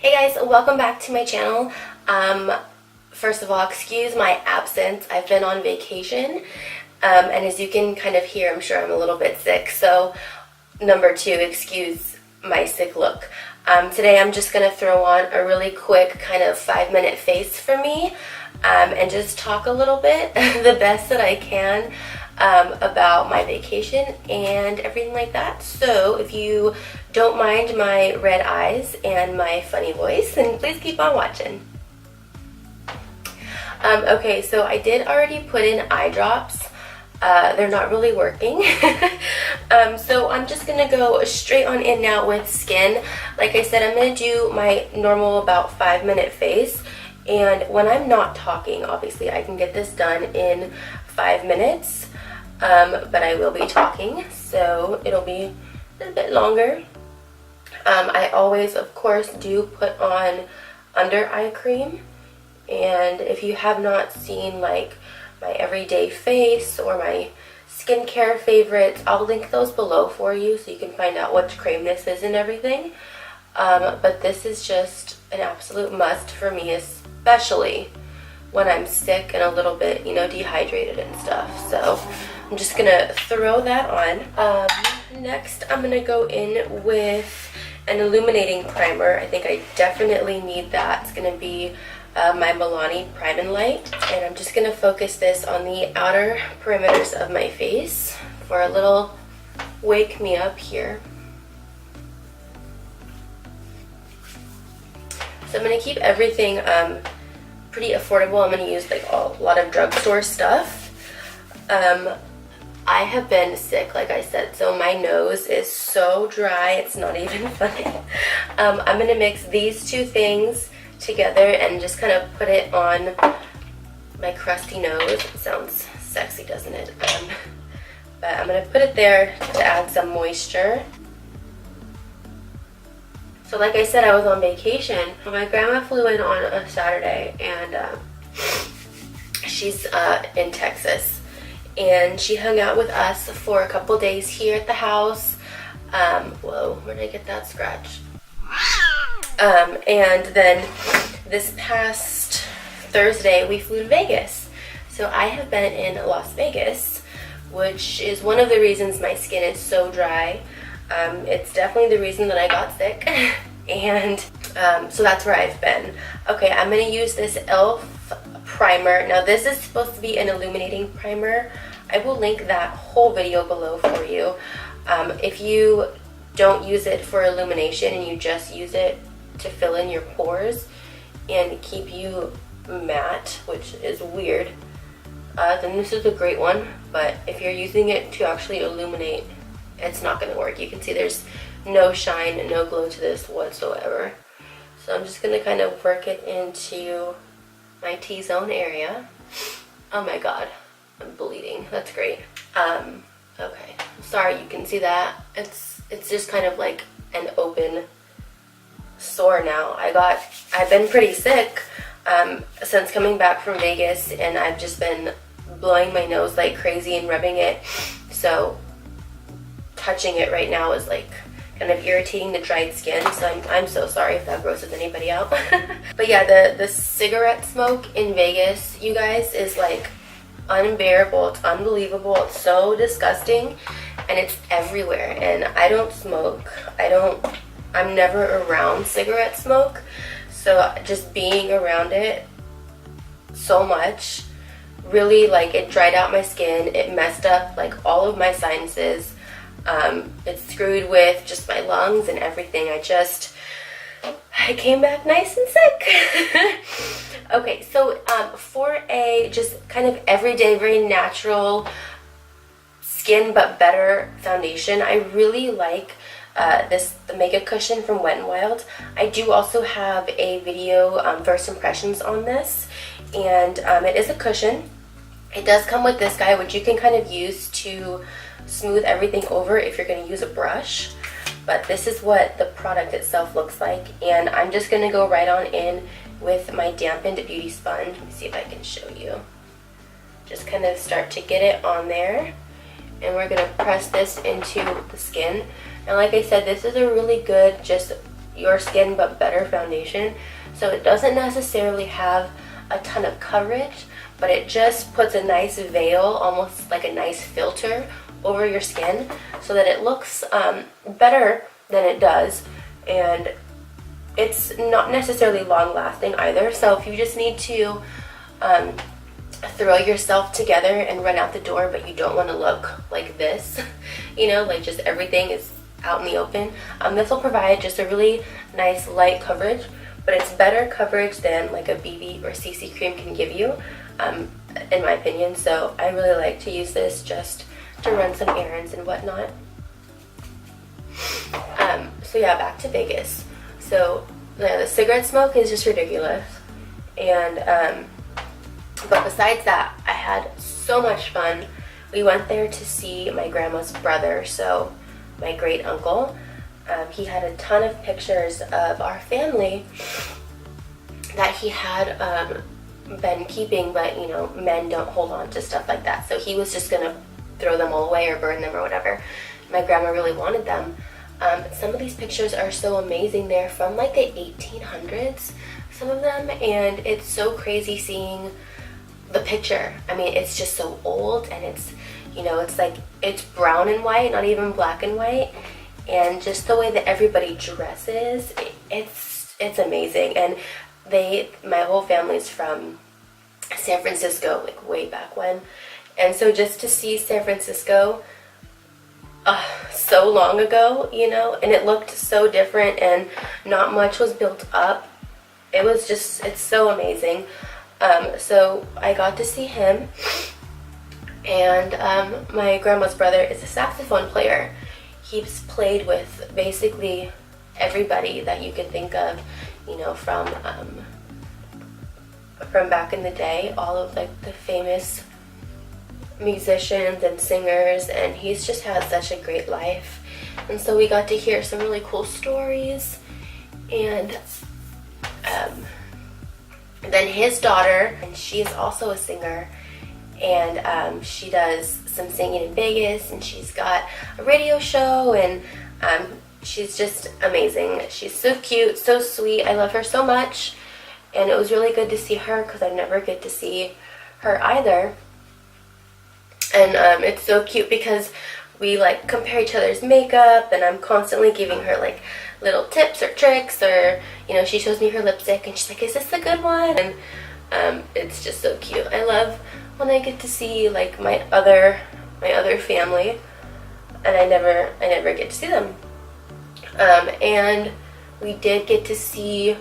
Hey guys, welcome back to my channel. First of all, excuse my absence. I've been on vacation, and as you can kind of hear, I'm sure I'm a little bit sick. So, number two, excuse my sick look. Today I'm just going to throw on a really quick kind of 5-minute face for me, and just talk a little bit, the best that I can, about my vacation and everything like that. So if you don't mind my red eyes and my funny voice, then please keep on watching. Okay, so I did already put in eye drops. They're not really working. So I'm just gonna go straight on in now with skin. Like I said, I'm gonna do my normal about 5-minute face, and when I'm not talking, obviously I can get this done in 5 minutes, but I will be talking, so it'll be a little bit longer. I always, of course, do put on under eye cream, and if you have not seen like my everyday face or my skincare favorites, I'll link those below for you so you can find out which cream this is and everything. But this is just an absolute must for me, especially when I'm sick and a little bit, dehydrated and stuff. So I'm just gonna throw that on. Next, I'm gonna go in with an illuminating primer. I think I definitely need that. It's gonna be my Milani Prime and Light, and I'm just gonna focus this on the outer perimeters of my face for a little wake me up here. So I'm gonna keep everything pretty affordable. I'm gonna use like a lot of drugstore stuff. I have been sick, like I said, so my nose is so dry, it's not even funny. I'm gonna mix these two things together and just kind of put it on my crusty nose. It sounds sexy, doesn't it? But I'm gonna put it there to add some moisture. So like I said, I was on vacation. My grandma flew in on a Saturday, and she's in Texas. And she hung out with us for a couple days here at the house. Whoa, where did I get that scratch? And then this past Thursday, we flew to Vegas. So I have been in Las Vegas, which is one of the reasons my skin is so dry. It's definitely the reason that I got sick. And so that's where I've been. Okay, I'm going to use this e.l.f. primer. Now this is supposed to be an illuminating primer. I will link that whole video below for you. If you don't use it for illumination and you just use it to fill in your pores and keep you matte, which is weird, then this is a great one. But if you're using it to actually illuminate, it's not going to work. You can see there's no shine and no glow to this whatsoever. So I'm just going to kind of work it into my T-zone area. Oh my god, I'm bleeding. That's great. Okay, sorry you can see that. It's just kind of like an open sore now. I've been pretty sick since coming back from Vegas, and I've just been blowing my nose like crazy and rubbing it. So touching it right now is like kind of irritating the dried skin, so I'm so sorry if that grosses anybody out. But yeah, the cigarette smoke in Vegas, you guys, is like unbearable. It's unbelievable. It's so disgusting, and it's everywhere. And I don't smoke. I'm never around cigarette smoke, so just being around it so much really, like, it dried out my skin. It messed up like all of my sinuses. It screwed with just my lungs and everything. I came back nice and sick. Okay, so for a just kind of everyday, very natural skin but better foundation, I really like the Mega Cushion from Wet n Wild. I do also have a video, first impressions on this, and it is a cushion. It does come with this guy, which you can kind of use to smooth everything over if you're going to use a brush. But this is what the product itself looks like, and I'm just going to go right on in with my dampened beauty sponge. Let me see if I can show you. Just kind of start to get it on there, and we're going to press this into the skin. And like I said, this is a really good just your skin but better foundation. So it doesn't necessarily have a ton of coverage, but it just puts a nice veil, almost like a nice filter over your skin, so that it looks better than it does, and it's not necessarily long lasting either. So if you just need to throw yourself together and run out the door, but you don't want to look like this, you know, like just everything is out in the open, this will provide just a really nice light coverage, but it's better coverage than like a BB or CC cream can give you, in my opinion. So I really like to use this just to run some errands and whatnot. So yeah, back to Vegas. So yeah, the cigarette smoke is just ridiculous, and but besides that, I had so much fun. We went there to see my grandma's brother, so my great uncle. He had a ton of pictures of our family that he had been keeping, but you know, men don't hold on to stuff like that, so he was just gonna throw them all away or burn them or whatever. My grandma really wanted them. Some of these pictures are so amazing. They're from like the 1800s, some of them, and it's so crazy seeing the picture. I mean, it's just so old, and it's, you know, it's like, it's brown and white, not even black and white, and just the way that everybody dresses, it's amazing. And my whole family's from San Francisco, like way back when, and so just to see San Francisco so long ago, you know, and it looked so different and not much was built up. It was just, it's so amazing. So I got to see him, and my grandma's brother is a saxophone player. He's played with basically everybody that you can think of, you know, from back in the day, all of like the famous musicians and singers, and he's just had such a great life. And so we got to hear some really cool stories, and then his daughter, and she is also a singer, and she does some singing in Vegas, and she's got a radio show, and she's just amazing. She's so cute, so sweet. I love her so much, and it was really good to see her because I never get to see her either. And it's so cute because we like compare each other's makeup, and I'm constantly giving her like little tips or tricks, or you know, she shows me her lipstick and she's like, is this the good one? And it's just so cute. I love when I get to see like my other family, and I never get to see them. And we did get to see,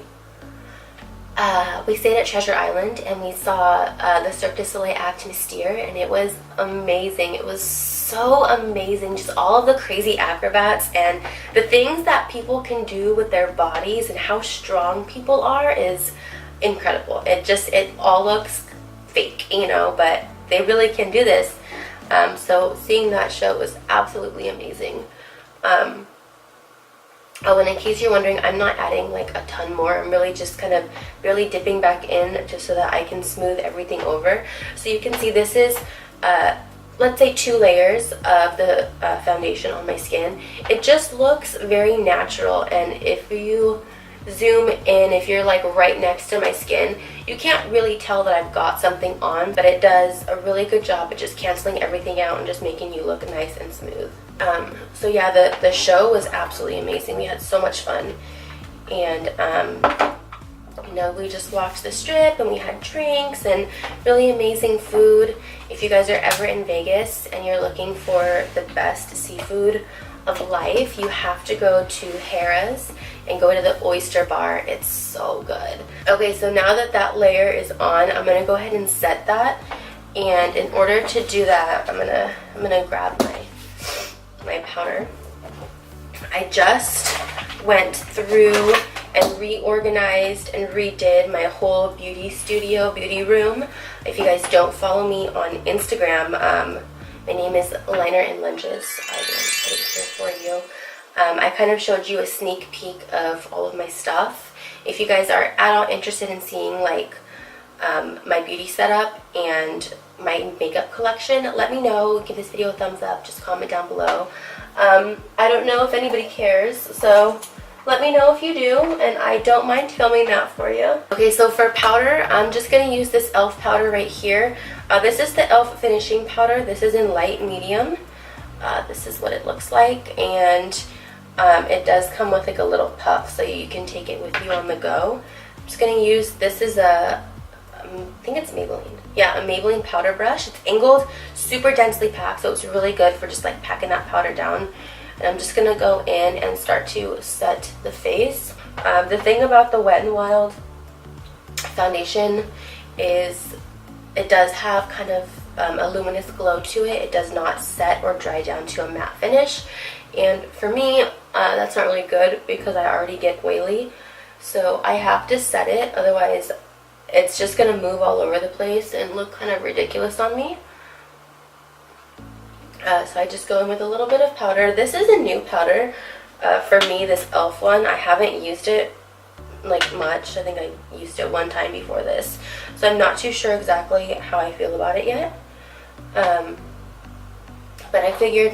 we stayed at Treasure Island, and we saw the Cirque du Soleil act Mystere, and it was amazing. It was so amazing, just all of the crazy acrobats and the things that people can do with their bodies and how strong people are is incredible. It all looks fake, you know, but they really can do this. So seeing that show was absolutely amazing. Oh, and in case you're wondering, I'm not adding like a ton more. I'm really just kind of barely dipping back in just so that I can smooth everything over. So you can see this is, let's say 2 layers of the foundation on my skin. It just looks very natural, and if you zoom in, if you're like right next to my skin, you can't really tell that I've got something on, but it does a really good job at just canceling everything out and just making you look nice and smooth. So yeah, the show was absolutely amazing. We had so much fun, and you know, we just walked the strip, and we had drinks and really amazing food. If you guys are ever in Vegas and you're looking for the best seafood of life, you have to go to Harrah's and go to the oyster bar. It's so good. Okay, so now that that layer is on, I'm gonna go ahead and set that. And in order to do that, I'm gonna grab my powder. I just went through and reorganized and redid my whole beauty room. If you guys don't follow me on Instagram, my name is Liner and Lunges. I will put it here for you. I kind of showed you a sneak peek of all of my stuff. If you guys are at all interested in seeing like my beauty setup and my makeup collection, let me know. Give this video a thumbs up. Just comment down below. I don't know if anybody cares, so Let me know if you do, and I don't mind filming that for you. Okay, so for powder, I'm just going to use this e.l.f. powder right here. This is the e.l.f. finishing powder. This is in light medium. This is what it looks like, and it does come with like a little puff, so you can take it with you on the go. I'm just going to use, this is a, I think it's Maybelline. Yeah, a Maybelline powder brush. It's angled, super densely packed, so it's really good for just like packing that powder down. And I'm just going to go in and start to set the face. The thing about the Wet n Wild foundation is it does have kind of a luminous glow to it. It does not set or dry down to a matte finish. And for me, that's not really good because I already get oily. So I have to set it, otherwise it's just going to move all over the place and look kind of ridiculous on me. So I just go in with a little bit of powder. This is a new powder for me, this e.l.f. one. I haven't used it like much. I think I used it one time before this. So I'm not too sure exactly how I feel about it yet. But I figured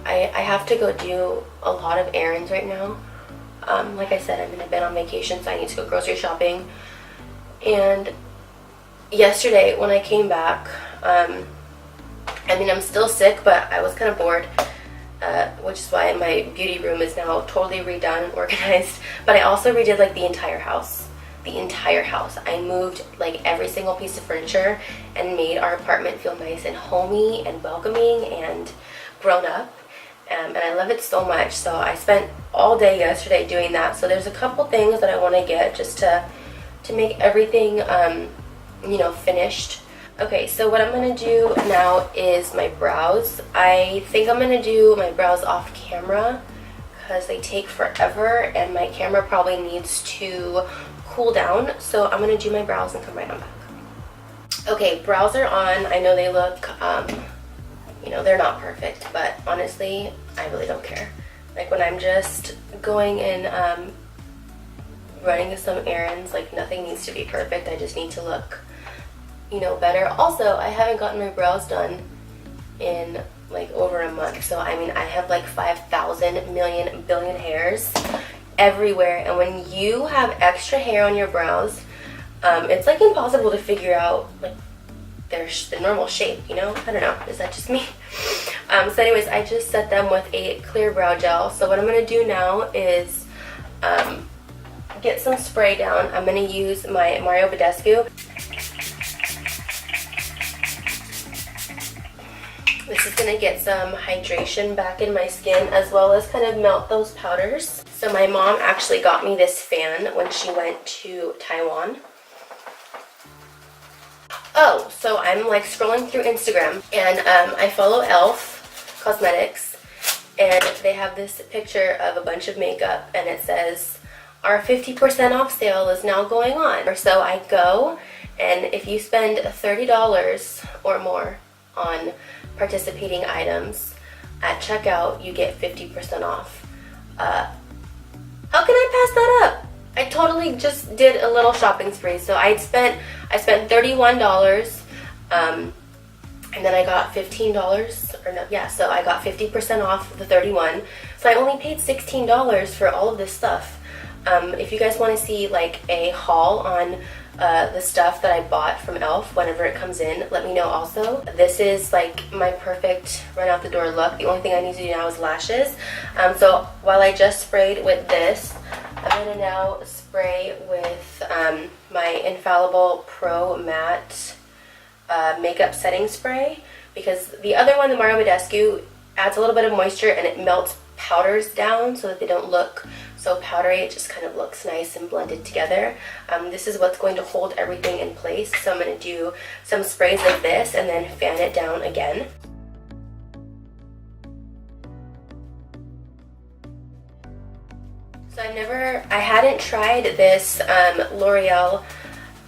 I have to go do a lot of errands right now. Like I said, I've been on vacation, so I need to go grocery shopping. And yesterday when I came back, I mean, I'm still sick, but I was kind of bored, which is why my beauty room is now totally redone and organized. But I also redid like the entire house. The entire house. I moved like every single piece of furniture and made our apartment feel nice and homey and welcoming and grown up. And I love it so much. So I spent all day yesterday doing that. So there's a couple things that I want to get just to make everything, you know, finished. Okay, so what I'm going to do now is my brows. I think I'm going to do my brows off camera because they take forever and my camera probably needs to cool down. So I'm going to do my brows and come right on back. Okay, brows are on. I know they look, you know, they're not perfect, but honestly, I really don't care. Like when I'm just going and running some errands, like nothing needs to be perfect. I just need to look, you know, better. Also, I haven't gotten my brows done in like over a month. So I mean, I have like 5,000 million billion hairs everywhere, and when you have extra hair on your brows, it's like impossible to figure out like the normal shape, you know? I don't know, is that just me? So anyways, I just set them with a clear brow gel. So what I'm going to do now is get some spray down. I'm going to use my Mario Badescu. This is going to get some hydration back in my skin as well as kind of melt those powders. So my mom actually got me this fan when she went to Taiwan. Oh, so I'm like scrolling through Instagram and I follow e.l.f. Cosmetics and they have this picture of a bunch of makeup and it says, our 50% off sale is now going on. So I go, and if you spend $30 or more on participating items at checkout, you get 50% off. How can I pass that up? I totally just did a little shopping spree. So I spent $31, and then I got $15, or no, yeah, so I got 50% off the 31. So I only paid $16 for all of this stuff. If you guys want to see like a haul on the stuff that I bought from e.l.f. whenever it comes in, let me know also. This is like my perfect run out the door look. The only thing I need to do now is lashes. So while I just sprayed with this, I'm going to now spray with my Infallible Pro Matte Makeup Setting Spray, because the other one, the Mario Badescu, adds a little bit of moisture and it melts powders down so that they don't look so powdery. It just kind of looks nice and blended together. This is what's going to hold everything in place. So I'm going to do some sprays of this and then fan it down again. So I hadn't tried this L'Oreal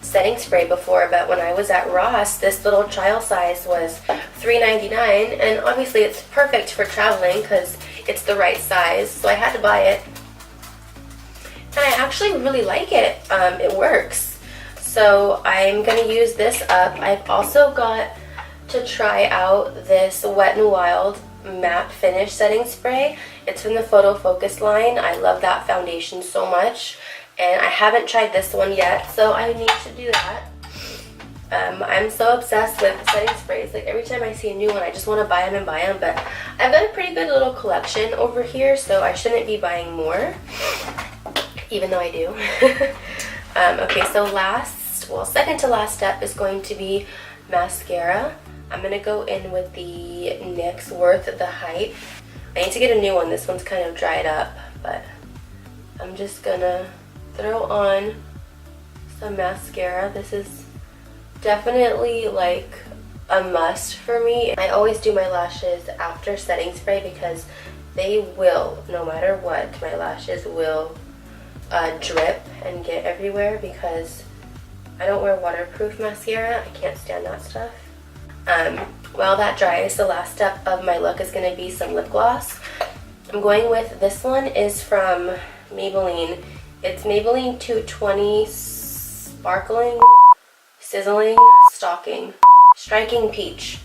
setting spray before, but when I was at Ross, this little trial size was $3.99, and obviously it's perfect for traveling because it's the right size, so I had to buy it. And I actually really like it. It works. So I'm going to use this up. I've also got to try out this Wet n Wild matte finish setting spray. It's from the Photo Focus line. I love that foundation so much, and I haven't tried this one yet, so I need to do that. I'm so obsessed with setting sprays. Like every time I see a new one, I just want to buy them and buy them, but I've got a pretty good little collection over here, so I shouldn't be buying more, even though I do. Okay, so second to last step is going to be mascara. I'm going to go in with the NYX Worth the Hype. I need to get a new one. This one's kind of dried up, but I'm just going to throw on some mascara. This is definitely like a must for me. I always do my lashes after setting spray because they will, no matter what, my lashes will drip and get everywhere because I don't wear waterproof mascara. I can't stand that stuff. While that dries, the last step of my look is going to be some lip gloss. I'm going with, this one is from Maybelline. It's Maybelline 220 Sparkling Sizzling Striking Peach.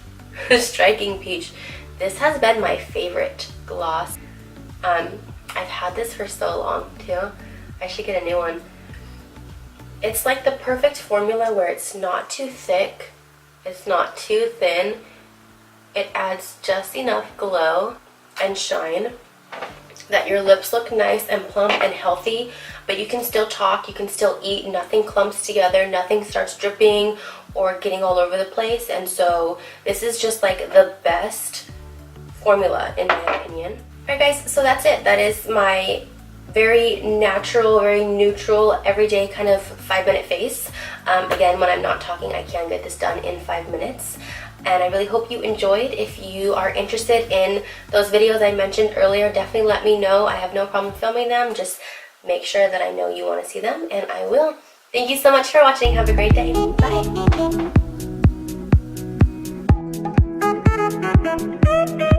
Striking Peach. This has been my favorite gloss. I've had this for so long too. I should get a new one. It's like the perfect formula where it's not too thick, it's not too thin. It adds just enough glow and shine that your lips look nice and plump and healthy, but you can still talk, you can still eat, nothing clumps together, nothing starts dripping or getting all over the place. And so this is just like the best formula in my opinion. Alright guys, so that's it. That is my very natural, very neutral, everyday kind of 5-minute face. Again, when I'm not talking, I can get this done in 5 minutes. And I really hope you enjoyed. If you are interested in those videos I mentioned earlier, definitely let me know. I have no problem filming them. Just make sure that I know you want to see them, and I will. Thank you so much for watching. Have a great day. Bye.